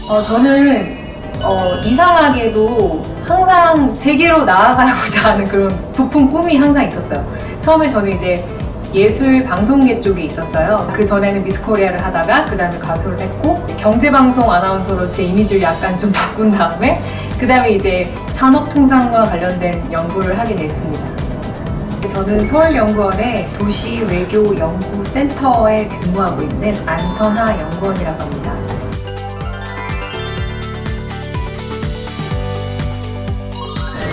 저는 이상하게도 항상 세계로 나아가고자 하는 그런 부푼 꿈이 항상 있었어요. 처음에 저는 이제 예술 방송계 쪽에 있었어요. 그 전에는 미스 코리아를 하다가 그 다음에 가수를 했고 경제방송 아나운서로 제 이미지를 약간 좀 바꾼 다음에 그 다음에 이제 산업통상과 관련된 연구를 하게 됐습니다. 저는 서울연구원의 도시외교연구센터에 근무하고 있는 안선하 연구원이라고 합니다.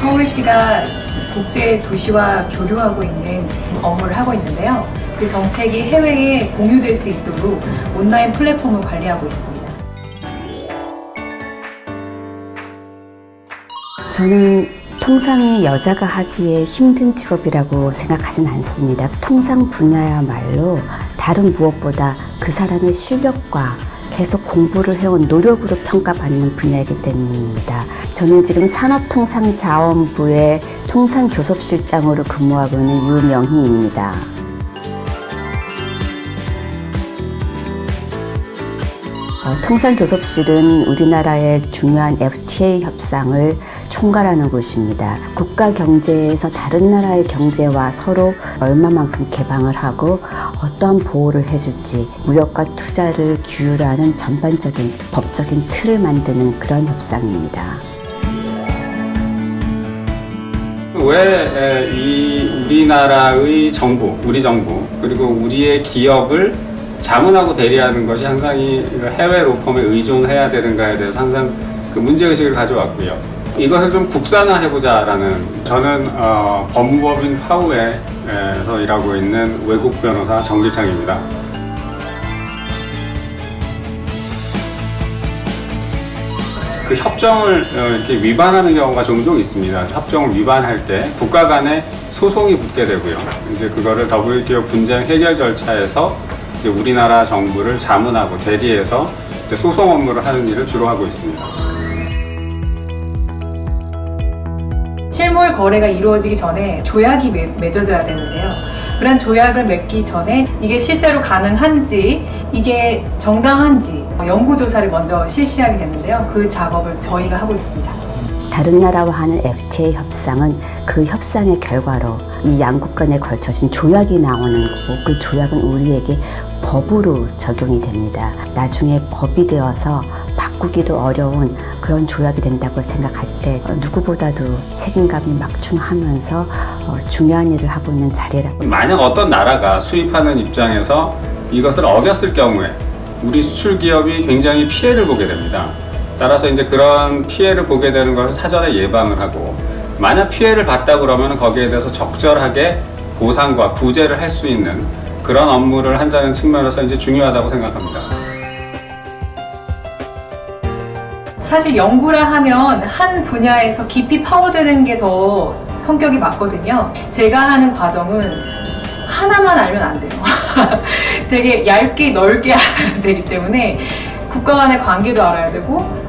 서울시가 국제 도시와 교류하고 있는 업무를 하고 있는데요. 그 정책이 해외에 공유될 수 있도록 온라인 플랫폼을 관리하고 있습니다. 저는 통상이 여자가 하기에 힘든 직업이라고 생각하진 않습니다. 통상 분야야말로 다른 무엇보다 그 사람의 실력과 계속 공부를 해온 노력으로 평가받는 분야이기 때문입니다. 저는 지금 산업통상자원부의 통상교섭실장으로 근무하고 있는 유명희입니다. 통상교섭실은 우리나라의 중요한 FTA 협상을 총괄하는 곳입니다. 국가 경제에서 다른 나라의 경제와 서로 얼마만큼 개방을 하고 어떠한 보호를 해줄지 무역과 투자를 규율하는 전반적인 법적인 틀을 만드는 그런 협상입니다. 왜 이 우리나라의 정부, 우리 정부, 그리고 우리의 기업을 자문하고 대리하는 것이 항상 이 해외 로펌에 의존해야 되는가에 대해서 항상 그 문제의식을 가져왔고요. 이것을 좀 국산화해보자라는, 저는 법무법인 파우에서 일하고 있는 외국 변호사 정기창입니다. 그 협정을 이렇게 위반하는 경우가 종종 있습니다. 협정을 위반할 때 국가 간에 소송이 붙게 되고요. 이제 그거를 WTO 분쟁 해결 절차에서 이제 우리나라 정부를 자문하고 대리해서 이제 소송 업무를 하는 일을 주로 하고 있습니다. 실물 거래가 이루어지기 전에 조약이 맺어져야 되는데요. 그런 조약을 맺기 전에 이게 실제로 가능한지, 이게 정당한지 연구조사를 먼저 실시하게 되는데요. 그 작업을 저희가 하고 있습니다. 다른 나라와 하는 FTA 협상은 그 협상의 결과로 이 양국 간에 걸쳐진 조약이 나오는 거고, 그 조약은 우리에게 법으로 적용이 됩니다. 나중에 법이 되어서 바꾸기도 어려운 그런 조약이 된다고 생각할 때 누구보다도 책임감이 막중하면서 중요한 일을 하고 있는 자리라고. 만약 어떤 나라가 수입하는 입장에서 이것을 어겼을 경우에 우리 수출 기업이 굉장히 피해를 보게 됩니다. 따라서 이제 그런 피해를 보게 되는 것을 사전에 예방을 하고, 만약 피해를 봤다 그러면 거기에 대해서 적절하게 보상과 구제를 할 수 있는 그런 업무를 한다는 측면에서 이제 중요하다고 생각합니다. 사실 연구라 하면 한 분야에서 깊이 파고드는 게 더 성격이 맞거든요. 제가 하는 과정은 하나만 알면 안 돼요. 되게 얇게 넓게 알아야 되기 때문에 국가 간의 관계도 알아야 되고,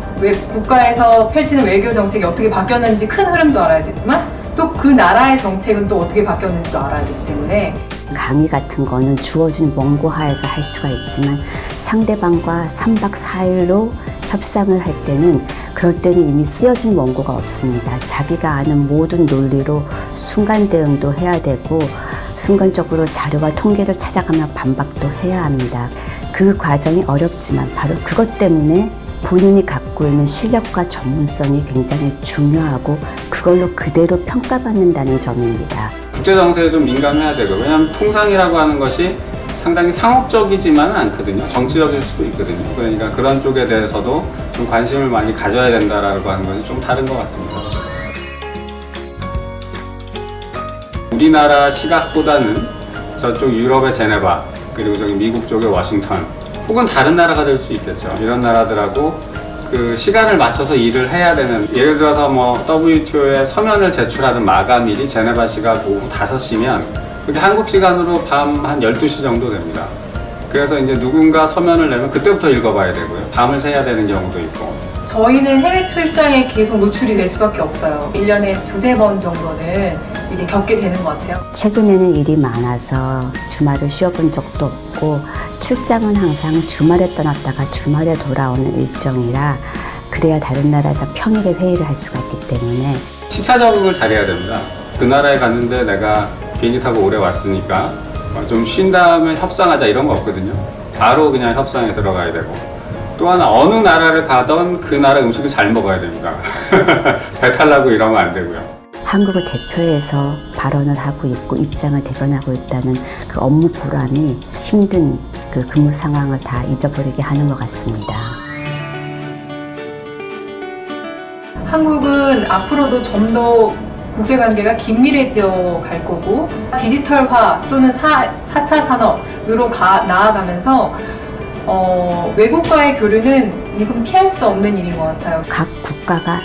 국가에서 펼치는 외교 정책이 어떻게 바뀌었는지 큰 흐름도 알아야 되지만, 또 그 나라의 정책은 또 어떻게 바뀌었는지도 알아야 되기 때문에. 강의 같은 거는 주어진 원고 하에서 할 수가 있지만 상대방과 3박 4일로 협상을 할 때는, 그럴 때는 이미 쓰여진 원고가 없습니다. 자기가 아는 모든 논리로 순간 대응도 해야 되고, 순간적으로 자료와 통계를 찾아가며 반박도 해야 합니다. 그 과정이 어렵지만 바로 그것 때문에 본인이 갖고 있는 실력과 전문성이 굉장히 중요하고 그걸로 그대로 평가받는다는 점입니다. 국제 정세에 좀 민감해야 되고, 왜냐하면 통상이라고 하는 것이 상당히 상업적이지만은 않거든요. 정치적일 수도 있거든요. 그러니까 그런 쪽에 대해서도 좀 관심을 많이 가져야 된다라고 하는 것이 좀 다른 것 같습니다. 우리나라 시각보다는 저쪽 유럽의 제네바, 그리고 저기 미국 쪽의 워싱턴, 혹은 다른 나라가 될 수 있겠죠. 이런 나라들하고 그 시간을 맞춰서 일을 해야 되는, 예를 들어서 뭐 WTO에 서면을 제출하는 마감일이 제네바 시각 오후 5시면 그게 한국 시간으로 밤 한 12시 정도 됩니다. 그래서 이제 누군가 서면을 내면 그때부터 읽어봐야 되고요. 밤을 새야 되는 경우도 있고, 저희는 해외 출장에 계속 노출이 될 수밖에 없어요. 1년에 두세 번 정도는 이게 겪게 되는 것 같아요. 최근에는 일이 많아서 주말을 쉬어본 적도 없고 출장은 항상 주말에 떠났다가 주말에 돌아오는 일정이라 그래야 다른 나라에서 평일에 회의를 할 수가 있기 때문에 시차 적응을 잘해야 됩니다. 그 나라에 갔는데 내가 비행기 타고 오래 왔으니까 좀 쉰 다음에 협상하자 이런 거 없거든요. 바로 그냥 협상에 들어가야 되고, 또 하나 어느 나라를 가던 그 나라 음식을 잘 먹어야 됩니다. 배탈 나고 이러면 안 되고요. 한국을 대표해서 발언을 하고 있고 입장을 대변하고 있다는 그 업무 보람이 힘든 그 근무 상황을 다 잊어버리게 하는 것 같습니다. 한국은 앞으로도 좀 더 국제관계가 긴밀해져 갈 거고, 디지털화 또는 4차 산업으로 나아가면서 외국과의 교류는 이건 피할 수 없는 일인 것 같아요. 각 국가가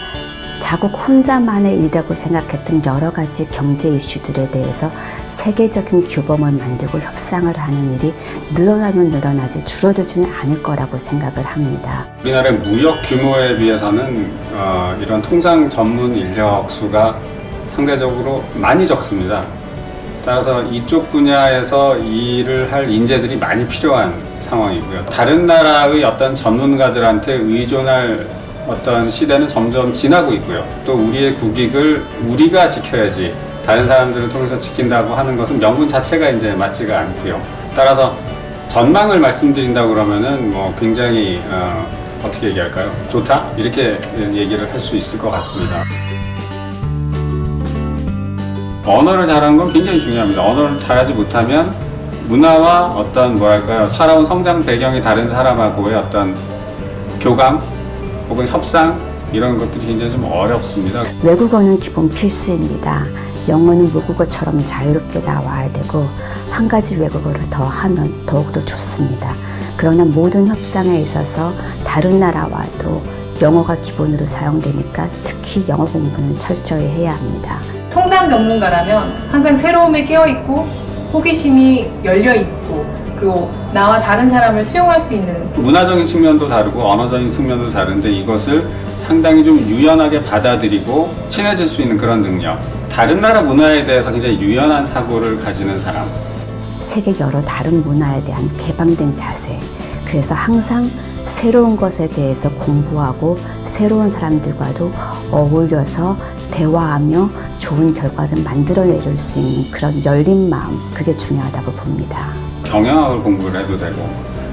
자국 혼자만의 일이라고 생각했던 여러 가지 경제 이슈들에 대해서 세계적인 규범을 만들고 협상을 하는 일이 늘어나면 늘어나지 줄어들지는 않을 거라고 생각을 합니다. 우리나라의 무역 규모에 비해서는 이런 통상 전문 인력 수가 상대적으로 많이 적습니다. 따라서 이쪽 분야에서 일을 할 인재들이 많이 필요한 상황이고요. 다른 나라의 어떤 전문가들한테 의존할 어떤 시대는 점점 지나고 있고요. 또 우리의 국익을 우리가 지켜야지 다른 사람들을 통해서 지킨다고 하는 것은 명분 자체가 이제 맞지가 않고요. 따라서 전망을 말씀드린다고 그러면은 뭐 굉장히 어떻게 얘기할까요? 좋다? 이렇게 얘기를 할 수 있을 것 같습니다. 언어를 잘하는 건 굉장히 중요합니다. 언어를 잘하지 못하면 문화와 어떤 뭐랄까요, 살아온 성장 배경이 다른 사람하고의 어떤 교감 혹은 협상 이런 것들이 굉장히 좀 어렵습니다. 외국어는 기본 필수입니다. 영어는 모국어처럼 자유롭게 나와야 되고 한 가지 외국어를 더 하면 더욱더 좋습니다. 그러나 모든 협상에 있어서 다른 나라와도 영어가 기본으로 사용되니까 특히 영어 공부는 철저히 해야 합니다. 통상 전문가라면 항상 새로움에 깨어있고 호기심이 열려있고 그리고 나와 다른 사람을 수용할 수 있는, 문화적인 측면도 다르고 언어적인 측면도 다른데 이것을 상당히 좀 유연하게 받아들이고 친해질 수 있는 그런 능력, 다른 나라 문화에 대해서 굉장히 유연한 사고를 가지는 사람, 세계 여러 다른 문화에 대한 개방된 자세, 그래서 항상 새로운 것에 대해서 공부하고 새로운 사람들과도 어울려서 대화하며 좋은 결과를 만들어낼 수 있는 그런 열린 마음, 그게 중요하다고 봅니다. 경영학을 공부를 해도 되고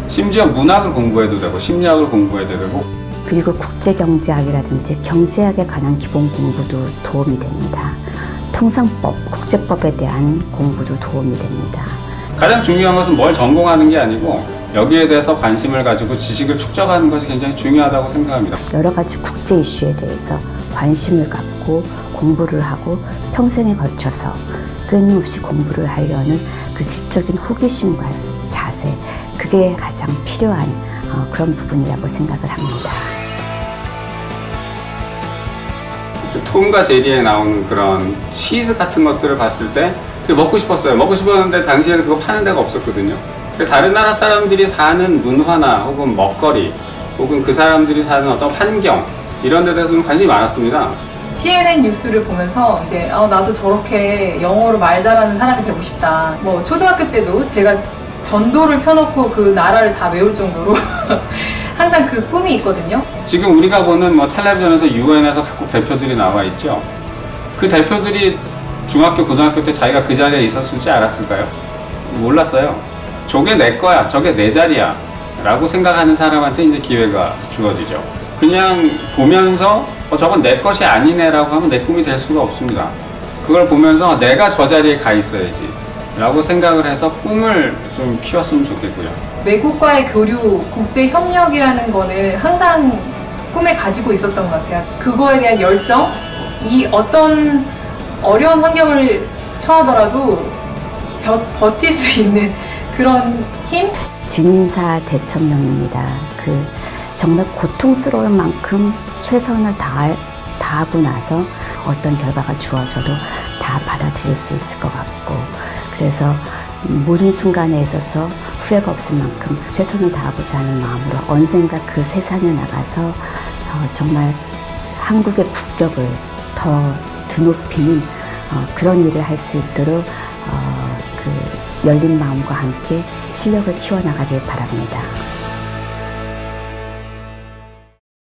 심지어 문학을 공부해도 되고 심리학을 공부해도 되고, 그리고 국제경제학이라든지 경제학에 관한 기본 공부도 도움이 됩니다. 통상법, 국제법에 대한 공부도 도움이 됩니다. 가장 중요한 것은 뭘 전공하는 게 아니고 여기에 대해서 관심을 가지고 지식을 축적하는 것이 굉장히 중요하다고 생각합니다. 여러 가지 국제 이슈에 대해서 관심을 갖고 공부를 하고 평생에 걸쳐서 끊임없이 공부를 하려는 그 지적인 호기심과 자세, 그게 가장 필요한 그런 부분이라고 생각을 합니다. 톰과 제리에 나오는 그런 치즈 같은 것들을 봤을 때 되게 먹고 싶었어요. 먹고 싶었는데 당시에는 그거 파는 데가 없었거든요. 다른 나라 사람들이 사는 문화나 혹은 먹거리 혹은 그 사람들이 사는 어떤 환경 이런 데 대해서는 관심이 많았습니다. CNN 뉴스를 보면서 이제 나도 저렇게 영어로 말 잘하는 사람이 되고 싶다. 뭐 초등학교 때도 제가 전도를 펴놓고 그 나라를 다 외울 정도로 항상 그 꿈이 있거든요. 지금 우리가 보는 뭐 텔레비전에서 유엔에서 각국 대표들이 나와 있죠. 그 대표들이 중학교, 고등학교 때 자기가 그 자리에 있었을지 알았을까요? 몰랐어요. 저게 내 거야, 저게 내 자리야 라고 생각하는 사람한테 이제 기회가 주어지죠. 그냥 보면서 저건 내 것이 아니네 라고 하면 내 꿈이 될 수가 없습니다. 그걸 보면서 내가 저 자리에 가 있어야지 라고 생각을 해서 꿈을 좀 키웠으면 좋겠고요. 외국과의 교류, 국제 협력이라는 거는 항상 꿈에 가지고 있었던 것 같아요. 그거에 대한 열정, 이 어떤 어려운 환경을 처하더라도 버틸 수 있는 그런 힘? 진인사 대천명입니다. 정말 고통스러울 만큼 최선을 다하고 나서 어떤 결과가 주어져도 다 받아들일 수 있을 것 같고, 그래서 모든 순간에 있어서 후회가 없을 만큼 최선을 다하고자 하는 마음으로 언젠가 그 세상에 나가서 정말 한국의 국격을 더 드높이는 그런 일을 할 수 있도록 그 열린 마음과 함께 실력을 키워나가길 바랍니다.